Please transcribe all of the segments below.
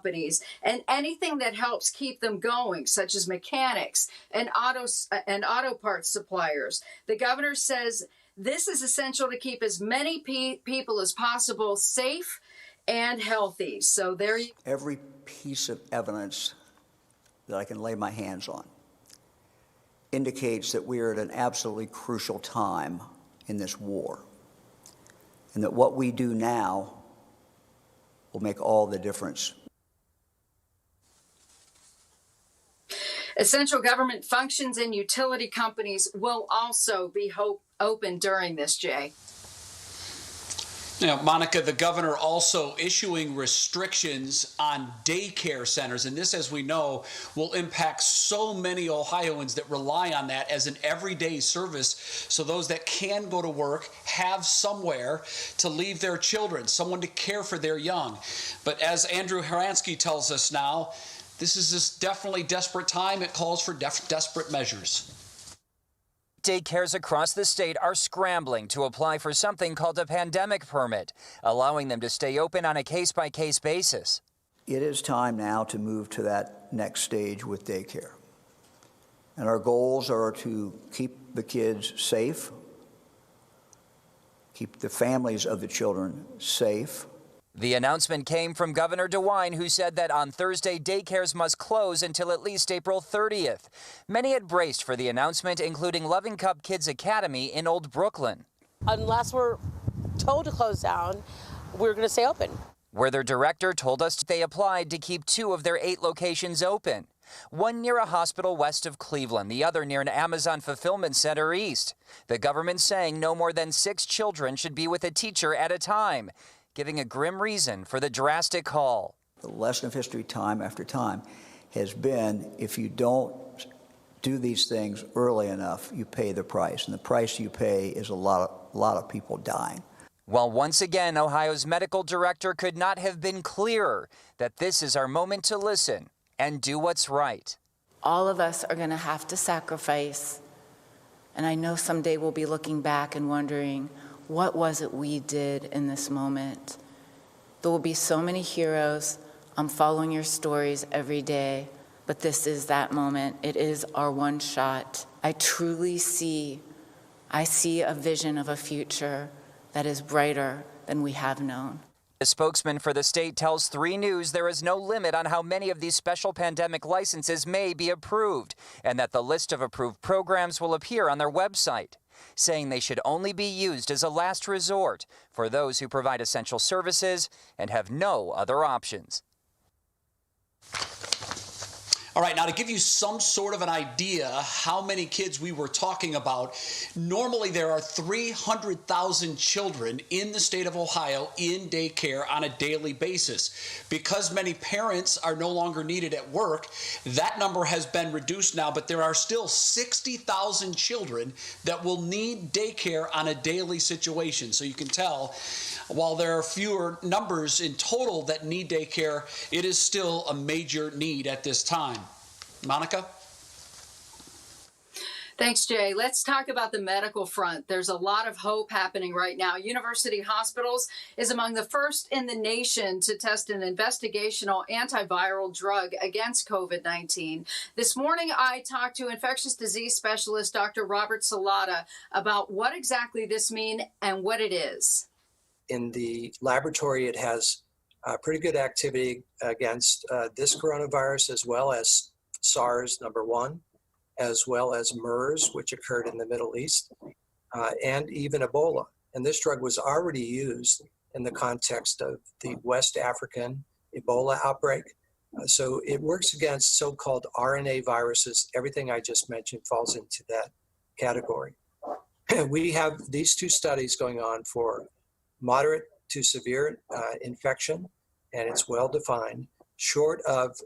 companies and anything that helps keep them going, such as mechanics and auto parts suppliers. The governor says this is essential to keep as many people as possible safe and healthy. So there you go. Every piece of evidence that I can lay my hands on indicates that we are at an absolutely crucial time in this war, and that what we do now will make all the difference. Essential government functions and utility companies will also be open during this, Jay. Now, Monica, the governor also issuing restrictions on daycare centers. And this, as we know, will impact so many Ohioans that rely on that as an everyday service. So those that can go to work have somewhere to leave their children, someone to care for their young. But as Andrew Haransky tells us now, this is this definitely desperate time. It calls for desperate measures. Daycares across the state are scrambling to apply for something called a pandemic permit, allowing them to stay open on a case-by-case basis. It is time now to move to that next stage with daycare. And our goals are to keep the kids safe, keep the families of the children safe. The announcement came from Governor DeWine, who said that on Thursday, daycares must close until at least April 30th. Many had braced for the announcement, including Loving Cup Kids Academy in Old Brooklyn. Unless we're told to close down, we're going to stay open. Where their director told us they applied to keep 2 of their 8 locations open. One near a hospital west of Cleveland, the other near an Amazon fulfillment center east. The government saying no more than 6 children should be with a teacher at a time, giving a grim reason for the drastic call. The lesson of history time after time has been, if you don't do these things early enough, you pay the price. And the price you pay is a lot of people dying. While once again, Ohio's medical director could not have been clearer that this is our moment to listen and do what's right. All of us are going to have to sacrifice. And I know someday we'll be looking back and wondering, what was it we did in this moment? There will be so many heroes. I'm following your stories every day, but this is that moment. It is our one shot. I truly see a vision of a future that is brighter than we have known. The spokesman for the state tells 3 News there is no limit on how many of these special pandemic licenses may be approved, and that the list of approved programs will appear on their website, saying they should only be used as a last resort for those who provide essential services and have no other options. All right, now to give you some sort of an idea how many kids we were talking about, normally there are 300,000 children in the state of Ohio in daycare on a daily basis. Because many parents are no longer needed at work, that number has been reduced now, but there are still 60,000 children that will need daycare on a daily situation. So you can tell, while there are fewer numbers in total that need daycare, it is still a major need at this time. Monica? Thanks, Jay. Let's talk about the medical front. There's a lot of hope happening right now. University Hospitals is among the first in the nation to test an investigational antiviral drug against COVID-19. This morning, I talked to infectious disease specialist Dr. Robert Salata about what exactly this means and what it is. In the laboratory, it has pretty good activity against this coronavirus, as well as SARS #1, as well as MERS, which occurred in the Middle East, and even Ebola. And this drug was already used in the context of the West African Ebola outbreak. So it works against so-called RNA viruses. Everything I just mentioned falls into that category. We have these 2 studies going on for moderate to severe infection, and it's well defined, short of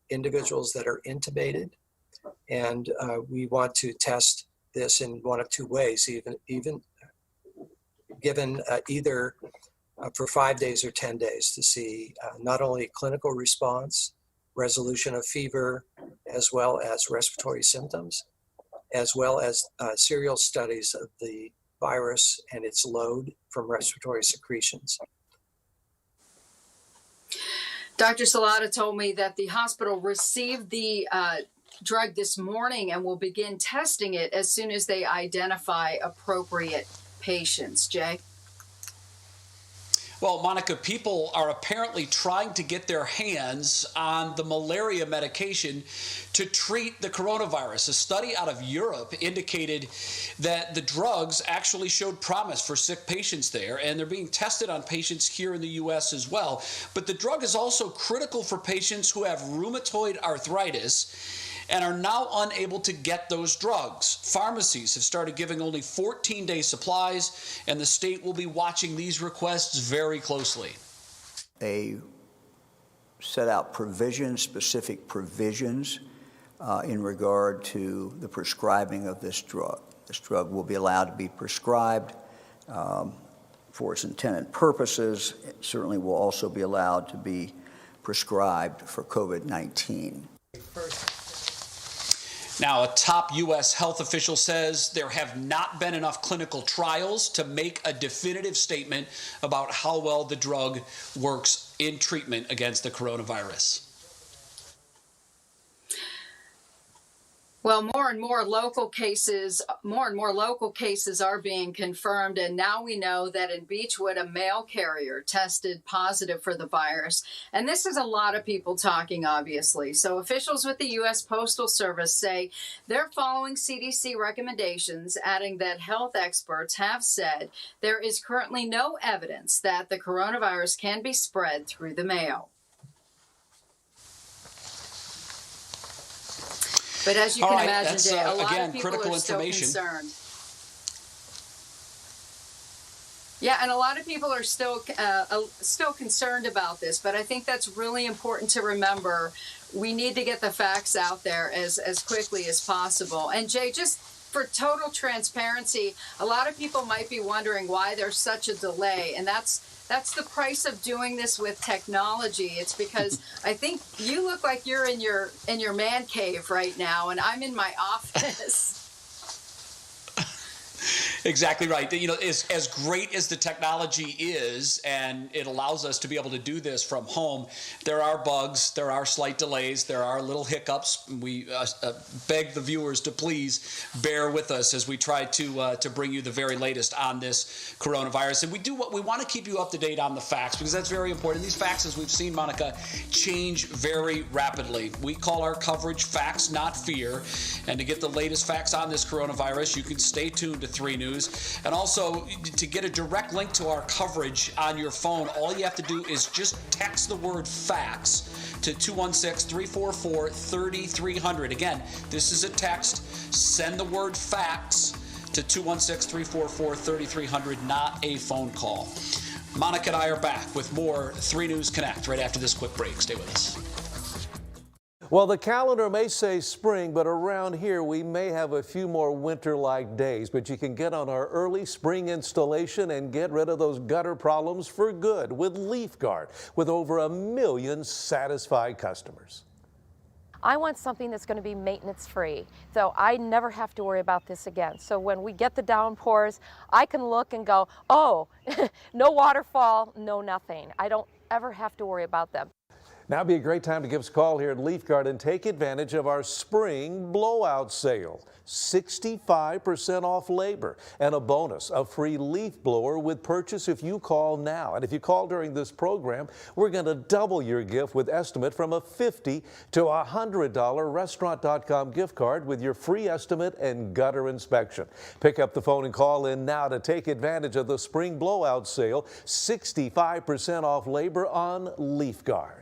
individuals that are intubated. And we want to test this in one of 2 ways, even given either for 5 days or 10 days, to see not only clinical response, resolution of fever, as well as respiratory symptoms, as well as serial studies of the virus and its load from respiratory secretions. Dr. Salata told me that the hospital received the drug this morning and will begin testing it as soon as they identify appropriate patients. Jay? Well, Monica, people are apparently trying to get their hands on the malaria medication to treat the coronavirus. A study out of Europe indicated that the drugs actually showed promise for sick patients there, and they're being tested on patients here in the U.S. as well. But the drug is also critical for patients who have rheumatoid arthritis and are now unable to get those drugs. Pharmacies have started giving only 14-day supplies, and the state will be watching these requests very closely. They set out provisions, specific provisions, in regard to the prescribing of this drug. This drug will be allowed to be prescribed for its intended purposes. It certainly will also be allowed to be prescribed for COVID-19. Now, a top U.S. health official says there have not been enough clinical trials to make a definitive statement about how well the drug works in treatment against the coronavirus. Well, more and more local cases are being confirmed, and now we know that in Beechwood, a mail carrier tested positive for the virus. And this is a lot of people talking, obviously. So officials with the U.S. Postal Service say they're following CDC recommendations, adding that health experts have said there is currently no evidence that the coronavirus can be spread through the mail. But as you can imagine, Jay, a lot of people are still concerned. Yeah, and a lot of people are still concerned about this. But I think that's really important to remember. We need to get the facts out there as quickly as possible. And Jay, just for total transparency, a lot of people might be wondering why there's such a delay, and that's the price of doing this with technology. It's because I think you look like you're in your man cave right now, and I'm in my office. Exactly right. You know, as great as the technology is, and it allows us to be able to do this from home, there are bugs, there are slight delays, there are little hiccups. We beg the viewers to please bear with us as we try to bring you the very latest on this coronavirus. And we want to keep you up to date on the facts, because that's very important. These facts, as we've seen, Monica, change very rapidly. We call our coverage Facts, Not Fear. And to get the latest facts on this coronavirus, you can stay tuned to 3 News. And also, to get a direct link to our coverage on your phone, all you have to do is just text the word facts to 216-344-3300. Again, this is a text. Send the word facts to 216-344-3300, not a phone call. Monica and I are back with more 3 News Connect right after this quick break. Stay with us. Well, the calendar may say spring, but around here we may have a few more winter-like days. But you can get on our early spring installation and get rid of those gutter problems for good with LeafGuard, with over 1 million satisfied customers. I want something that's going to be maintenance-free, so I never have to worry about this again. So when we get the downpours, I can look and go, oh, no waterfall, no nothing. I don't ever have to worry about them. Now would be a great time to give us a call here at LeafGuard and take advantage of our spring blowout sale. 65% off labor and a bonus, a free leaf blower with purchase if you call now. And if you call during this program, we're going to double your gift with estimate from a $50 to $100 Restaurant.com gift card with your free estimate and gutter inspection. Pick up the phone and call in now to take advantage of the spring blowout sale. 65% off labor on LeafGuard.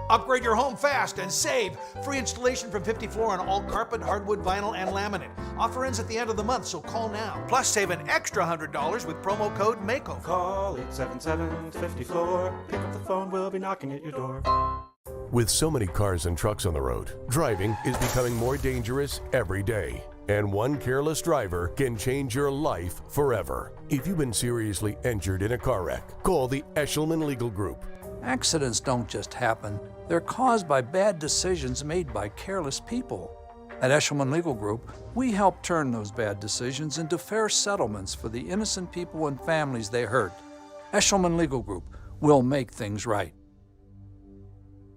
Upgrade your home fast and save. Free installation from 50 Floor on all carpet, hardwood, vinyl, and laminate. Offer ends at the end of the month, so call now. Plus, save an extra $100 with promo code MAKEOVER. Call 877-50-FLOOR. Pick up the phone, we'll be knocking at your door. With so many cars and trucks on the road, driving is becoming more dangerous every day. And one careless driver can change your life forever. If you've been seriously injured in a car wreck, call the Eshelman Legal Group. Accidents don't just happen. They're caused by bad decisions made by careless people. At Eshelman Legal Group, we help turn those bad decisions into fair settlements for the innocent people and families they hurt. Eshelman Legal Group, we'll make things right.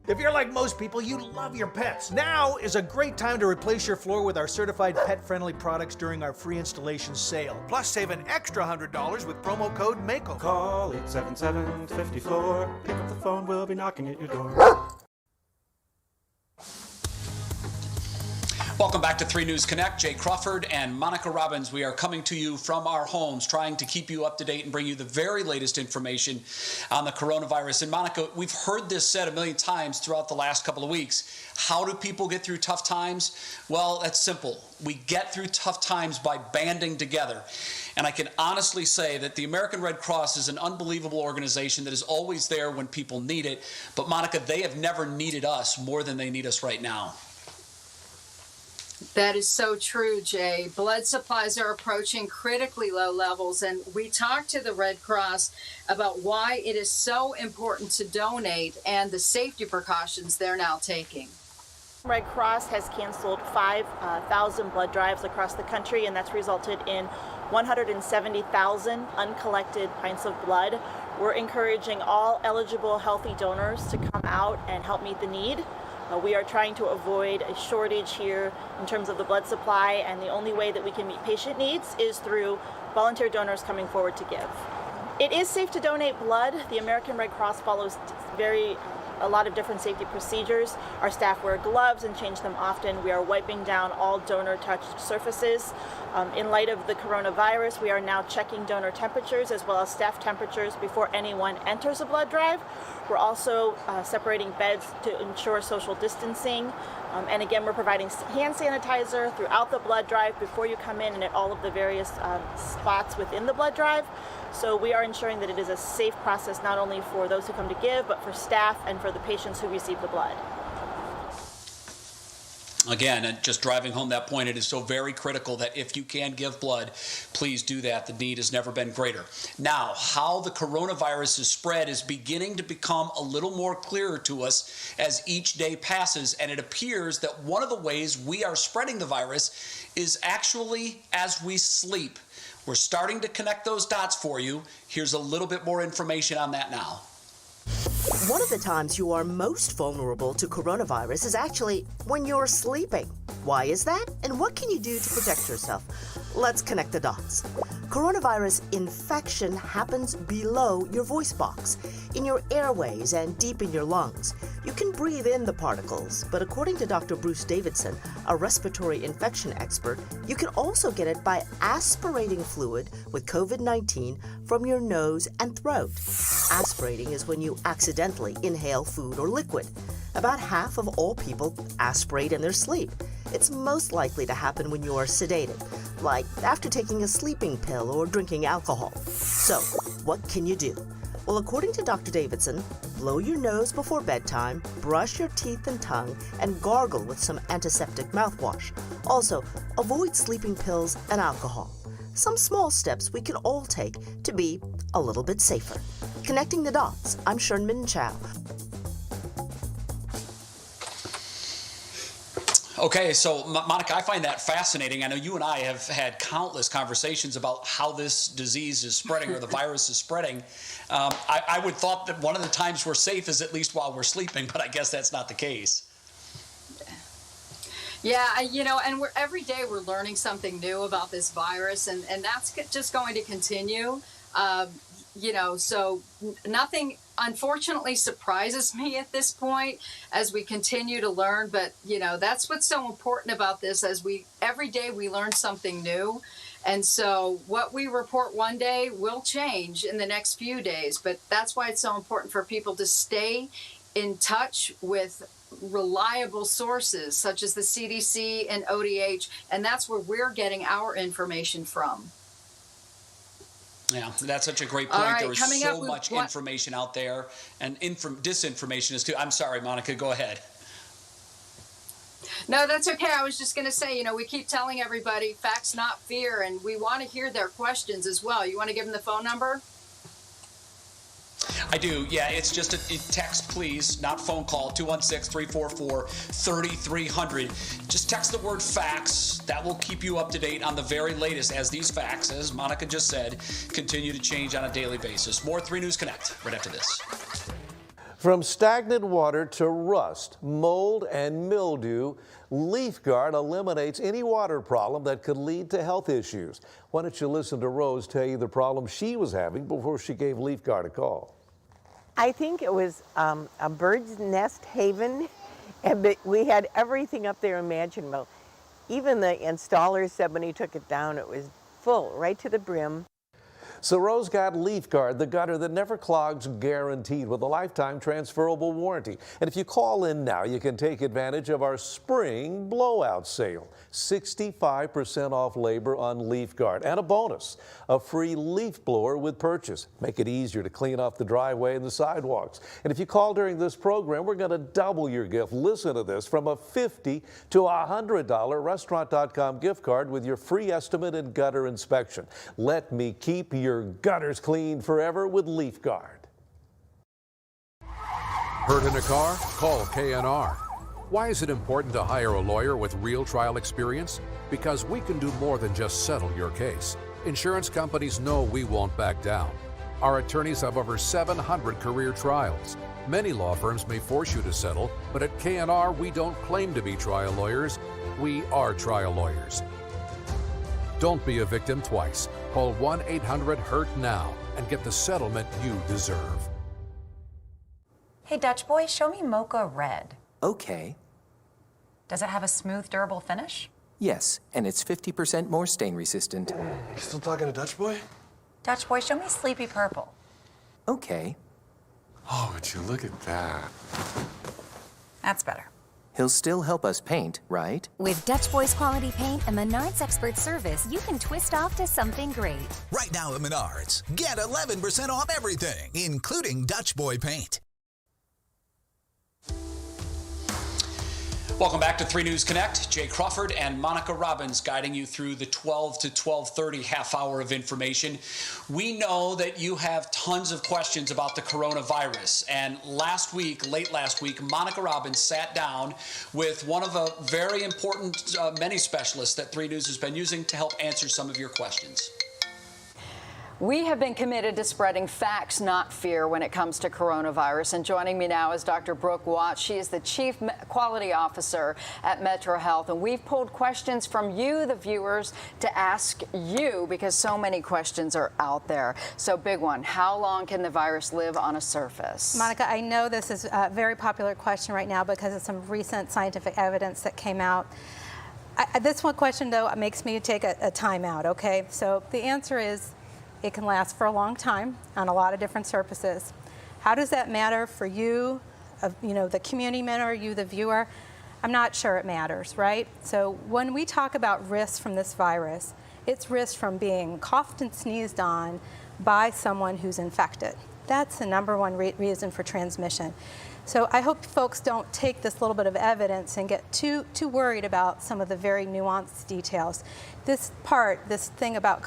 If you're like most people, you love your pets. Now is a great time to replace your floor with our certified pet-friendly products during our free installation sale. Plus, save an extra $100 with promo code MAKEOVER. Call 877-50-FLOOR. Pick up the phone, we'll be knocking at your door. Welcome back to 3 News Connect. Jay Crawford and Monica Robins. We are coming to you from our homes, trying to keep you up to date and bring you the very latest information on the coronavirus. And Monica, we've heard this said a million times throughout the last couple of weeks. How do people get through tough times? Well, that's simple. We get through tough times by banding together. And I can honestly say that the American Red Cross is an unbelievable organization that is always there when people need it. But Monica, they have never needed us more than they need us right now. That is so true, Jay. Blood supplies are approaching critically low levels, and we talked to the Red Cross about why it is so important to donate and the safety precautions they're now taking. Red Cross has canceled 5,000 blood drives across the country, and that's resulted in 170,000 uncollected pints of blood. We're encouraging all eligible healthy donors to come out and help meet the need. We are trying to avoid a shortage here in terms of the blood supply, and the only way that we can meet patient needs is through volunteer donors coming forward to give. It is safe to donate blood. The American Red Cross follows a lot of different safety procedures. Our staff wear gloves and change them often. We are wiping down all donor-touched surfaces. In light of the coronavirus, we are now checking donor temperatures as well as staff temperatures before anyone enters a blood drive. We're also separating beds to ensure social distancing. And again, we're providing hand sanitizer throughout the blood drive before you come in and at all of the various spots within the blood drive. So we are ensuring that it is a safe process not only for those who come to give, but for staff and for the patients who receive the blood. Again, and just driving home that point, it is so very critical that if you can give blood, please do that. The need has never been greater. Now, how the coronavirus is spread is beginning to become a little more clearer to us as each day passes, and it appears that one of the ways we are spreading the virus is actually as we sleep. We're starting to connect those dots for you. Here's a little bit more information on that now. One of the times you are most vulnerable to coronavirus is actually when you're sleeping. Why is that? And what can you do to protect yourself? Let's connect the dots. Coronavirus infection happens below your voice box, in your airways and deep in your lungs. You can breathe in the particles, but according to Dr. Bruce Davidson, a respiratory infection expert, you can also get it by aspirating fluid with COVID-19 from your nose and throat. Aspirating is when you accidentally inhale food or liquid. About half of all people aspirate in their sleep. It's most likely to happen when you are sedated, like after taking a sleeping pill or drinking alcohol. So, what can you do? Well, according to Dr. Davidson, blow your nose before bedtime, brush your teeth and tongue, and gargle with some antiseptic mouthwash. Also, avoid sleeping pills and alcohol. Some small steps we can all take to be a little bit safer. Connecting the dots, I'm Sherman Chow. Okay, so Monica, I find that fascinating. I know you and I have had countless conversations about how this disease is spreading or the virus is spreading. I would thought that one of the times we're safe is at least while we're sleeping, but I guess that's not the case. Yeah, and every day we're learning something new about this virus, and that's just going to continue. So nothing unfortunately surprises me at this point as we continue to learn, but that's what's so important about this, as every day we learn something new. And so what we report one day will change in the next few days, but that's why it's so important for people to stay in touch with reliable sources such as the CDC and ODH, and that's where we're getting our information from. Yeah, that's such a great point. Right, there is so much information out there, and disinformation is too. I'm sorry, Monica, go ahead. No, that's okay. I was just going to say, we keep telling everybody facts, not fear, and we want to hear their questions as well. You want to give them the phone number? I do. Yeah, it's just a text, please, not phone call, 216-344-3300. Just text the word facts. That will keep you up to date on the very latest as these facts, as Monica just said, continue to change on a daily basis. More 3 News Connect right after this. From stagnant water to rust, mold, and mildew, LeafGuard eliminates any water problem that could lead to health issues. Why don't you listen to Rose tell you the problem she was having before she gave LeafGuard a call. I think it was a bird's nest haven, and we had everything up there imaginable. Even the installer said when he took it down, it was full, right to the brim. So Rose got LeafGuard, the gutter that never clogs, guaranteed with a lifetime transferable warranty. And if you call in now, you can take advantage of our spring blowout sale. 65% off labor on LeafGuard and a bonus, a free leaf blower with purchase. Make it easier to clean off the driveway and the sidewalks. And if you call during this program, we're going to double your gift. Listen to this, from a $50 to a $100 restaurant.com gift card with your free estimate and gutter inspection. Let me keep your gutters clean forever with LeafGuard. Hurt in a car? Call KNR. Why is it important to hire a lawyer with real trial experience? Because we can do more than just settle your case. Insurance companies know we won't back down. Our attorneys have over 700 career trials. Many law firms may force you to settle, but at KNR we don't claim to be trial lawyers. We are trial lawyers. Don't be a victim twice. Call 1-800-HURT-NOW and get the settlement you deserve. Hey, Dutch boy, show me Mocha Red. Okay. Does it have a smooth, durable finish? Yes, and it's 50% more stain resistant. You still talking to Dutch boy? Dutch boy, show me Sleepy Purple. Okay. Oh, would you look at that? That's better. He'll still help us paint, right? With Dutch Boy's quality paint and Menards expert service, you can twist off to something great. Right now at Menards, get 11% off everything, including Dutch Boy paint. Welcome back to 3 News Connect. Jay Crawford and Monica Robins guiding you through the 12 to 12:30 half hour of information. We know that you have tons of questions about the coronavirus. And late last week, Monica Robins sat down with one of a very important many specialists that 3 News has been using to help answer some of your questions. We have been committed to spreading facts, not fear, when it comes to coronavirus. And joining me now is Dr. Brooke Watts. She is the Chief Quality Officer at Metro Health. And we've pulled questions from you, the viewers, to ask you because so many questions are out there. So big one, how long can the virus live on a surface? Monica, I know this is a very popular question right now because of some recent scientific evidence that came out. This one question, though, makes me take a time out, okay? So the answer is, it can last for a long time on a lot of different surfaces. How does that matter for you, the community member, you, the viewer? I'm not sure it matters, right? So when we talk about risks from this virus, it's risk from being coughed and sneezed on by someone who's infected. That's the number one reason for transmission. So I hope folks don't take this little bit of evidence and get too worried about some of the very nuanced details. This thing about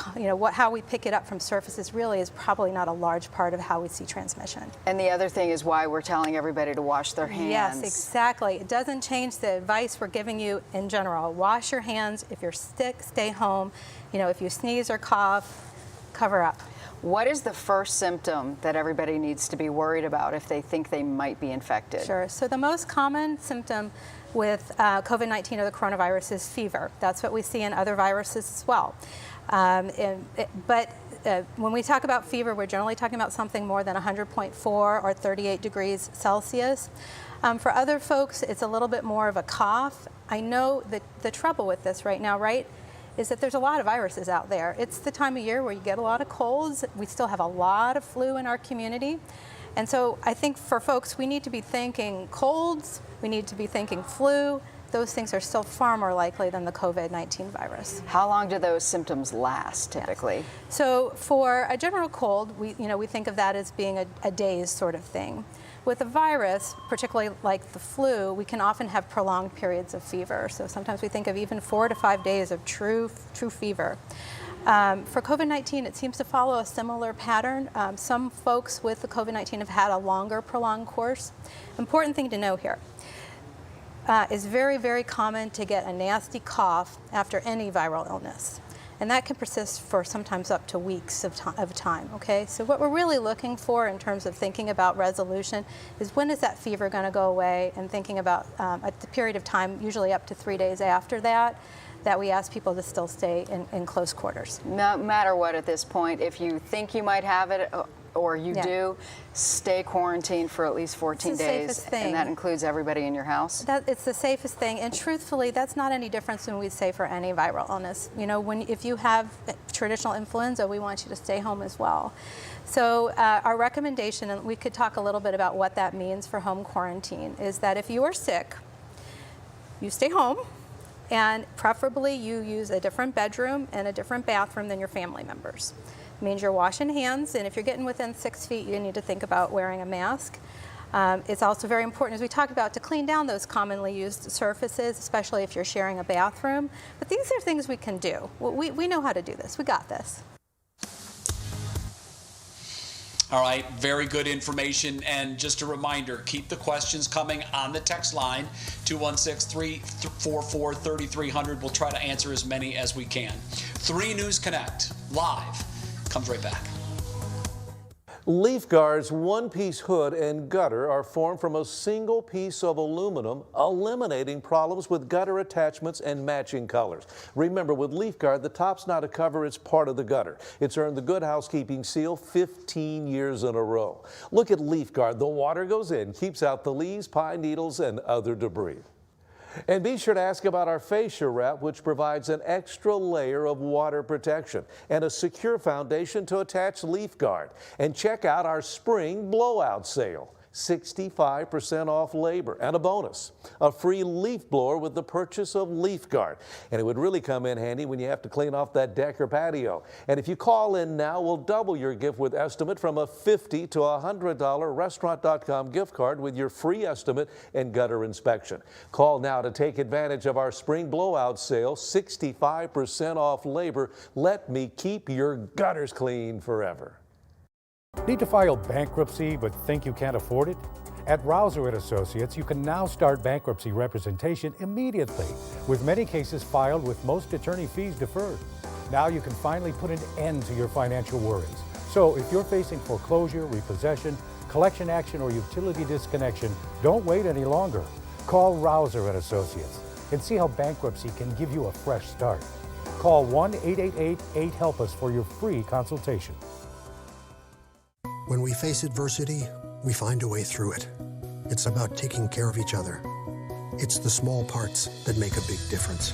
how we pick it up from surfaces really is probably not a large part of how we see transmission. And the other thing is why we're telling everybody to wash their hands. Yes, exactly. It doesn't change the advice we're giving you in general. Wash your hands. If you're sick, stay home. If you sneeze or cough, cover up. What is the first symptom that everybody needs to be worried about if they think they might be infected? Sure. So the most common symptom with COVID-19 or the coronavirus is fever. That's what we see in other viruses as well. But when we talk about fever, we're generally talking about something more than 100.4 or 38 degrees Celsius. For other folks, it's a little bit more of a cough. I know that the trouble with this right now, right, is that there's a lot of viruses out there. It's the time of year where you get a lot of colds. We still have a lot of flu in our community. And so I think for folks, we need to be thinking colds, we need to be thinking flu. Those things are still far more likely than the COVID-19 virus. How long do those symptoms last typically? So for a general cold, we think of that as being a day's sort of thing. With a virus, particularly like the flu, we can often have prolonged periods of fever. So sometimes we think of even 4 to 5 days of true fever. For COVID-19, it seems to follow a similar pattern. Some folks with the COVID-19 have had a longer, prolonged course. Important thing to know here. It's very, very common to get a nasty cough after any viral illness. And that can persist for sometimes up to weeks of time, okay? So what we're really looking for in terms of thinking about resolution is when is that fever gonna go away, and thinking about a period of time, usually up to 3 days after that, that we ask people to still stay in close quarters. No matter what at this point, if you think you might have it, or you do, stay quarantined for at least 14 days. And that includes everybody in your house? It's the safest thing, and truthfully, that's not any different than we'd say for any viral illness. You know, if you have traditional influenza, we want you to stay home as well. So our recommendation, and we could talk a little bit about what that means for home quarantine, is that if you are sick, you stay home, and preferably you use a different bedroom and a different bathroom than your family members. It means you're washing hands, and if you're getting within 6 feet, you need to think about wearing a mask. It's also very important, as we talked about, to clean down those commonly used surfaces, especially if you're sharing a bathroom. But these are things we can do. We know how to do this. We got this. All right, very good information. And just a reminder, keep the questions coming on the text line, 216-344-3300. We'll try to answer as many as we can. 3 News Connect, live, comes right back. Leaf Guard's one-piece hood and gutter are formed from a single piece of aluminum, eliminating problems with gutter attachments and matching colors. Remember, with Leaf Guard, the top's not a cover, it's part of the gutter. It's earned the Good Housekeeping seal 15 years in a row. Look at Leaf Guard. The water goes in, keeps out the leaves, pine needles, and other debris. And be sure to ask about our fascia wrap, which provides an extra layer of water protection and a secure foundation to attach Leaf Guard. And check out our spring blowout sale. 65% off labor and a bonus, a free leaf blower with the purchase of Leaf Guard. And it would really come in handy when you have to clean off that deck or patio. And if you call in now, we'll double your gift with estimate from a $50 to $100 restaurant.com gift card with your free estimate and gutter inspection. Call now to take advantage of our spring blowout sale, 65% off labor. Let me keep your gutters clean forever. Need to file bankruptcy but think you can't afford it? At Rouser & Associates, you can now start bankruptcy representation immediately, with many cases filed with most attorney fees deferred. Now you can finally put an end to your financial worries. So if you're facing foreclosure, repossession, collection action, or utility disconnection, don't wait any longer. Call Rouser & Associates and see how bankruptcy can give you a fresh start. Call 1-888-8-HELP-US for your free consultation. When we face adversity, we find a way through it. It's about taking care of each other. It's the small parts that make a big difference.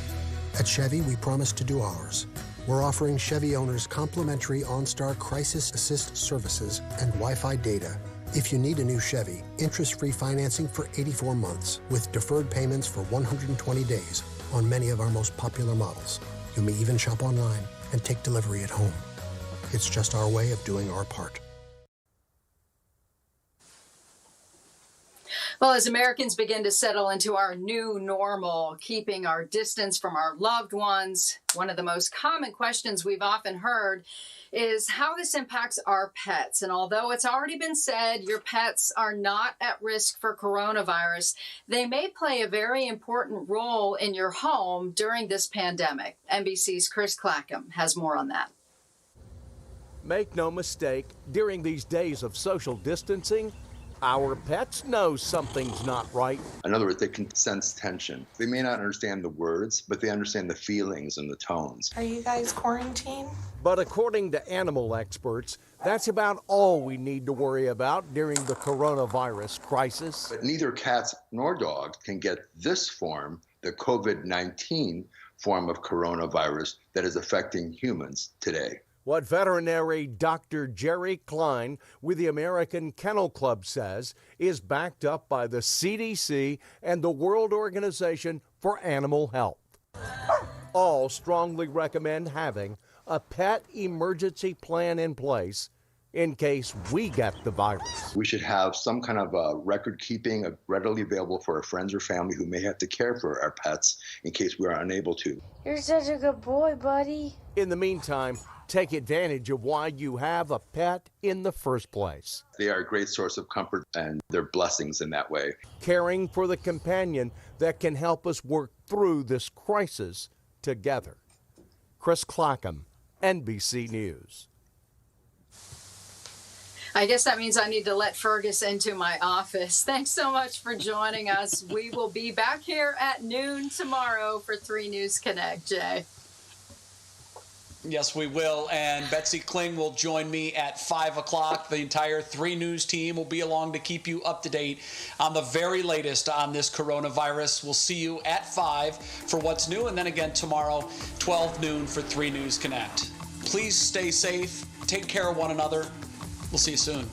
At Chevy, we promise to do ours. We're offering Chevy owners complimentary OnStar Crisis Assist services and Wi-Fi data. If you need a new Chevy, interest-free financing for 84 months with deferred payments for 120 days on many of our most popular models. You may even shop online and take delivery at home. It's just our way of doing our part. Well, as Americans begin to settle into our new normal, keeping our distance from our loved ones, one of the most common questions we've often heard is how this impacts our pets. And although it's already been said your pets are not at risk for coronavirus, they may play a very important role in your home during this pandemic. NBC's Chris Clackham has more on that. Make no mistake, during these days of social distancing, our pets know something's not right. In other words, they can sense tension. They may not understand the words, but they understand the feelings and the tones. Are you guys quarantined? But according to animal experts, that's about all we need to worry about during the coronavirus crisis. But neither cats nor dogs can get this form, the COVID-19 form of coronavirus that is affecting humans today. What veterinary Dr. Jerry Klein with the American Kennel Club says is backed up by the CDC and the World Organization for Animal Health. All strongly recommend having a pet emergency plan in place in case we get the virus. We should have some kind of record keeping readily available for our friends or family who may have to care for our pets in case we are unable to. You're such a good boy, buddy. In the meantime, take advantage of why you have a pet in the first place. They are a great source of comfort and they're blessings in that way. Caring for the companion that can help us work through this crisis together. Chris Clackham, NBC News. I guess that means I need to let Fergus into my office. Thanks so much for joining us. We will be back here at noon tomorrow for 3 News Connect, Jay. Yes, we will. And Betsy Kling will join me at 5 o'clock. The entire 3 News team will be along to keep you up to date on the very latest on this coronavirus. We'll see you at 5 for what's new, and then again tomorrow, 12 noon for 3 News Connect. Please stay safe. Take care of one another. We'll see you soon.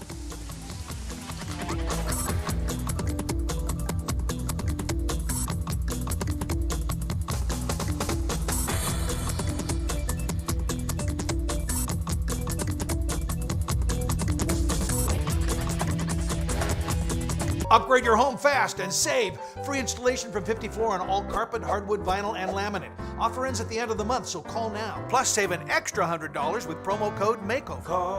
Upgrade your home fast and save. Free installation from 54 on all carpet, hardwood, vinyl, and laminate. Offer ends at the end of the month, so call now. Plus, save an extra $100 with promo code MAKEOVER.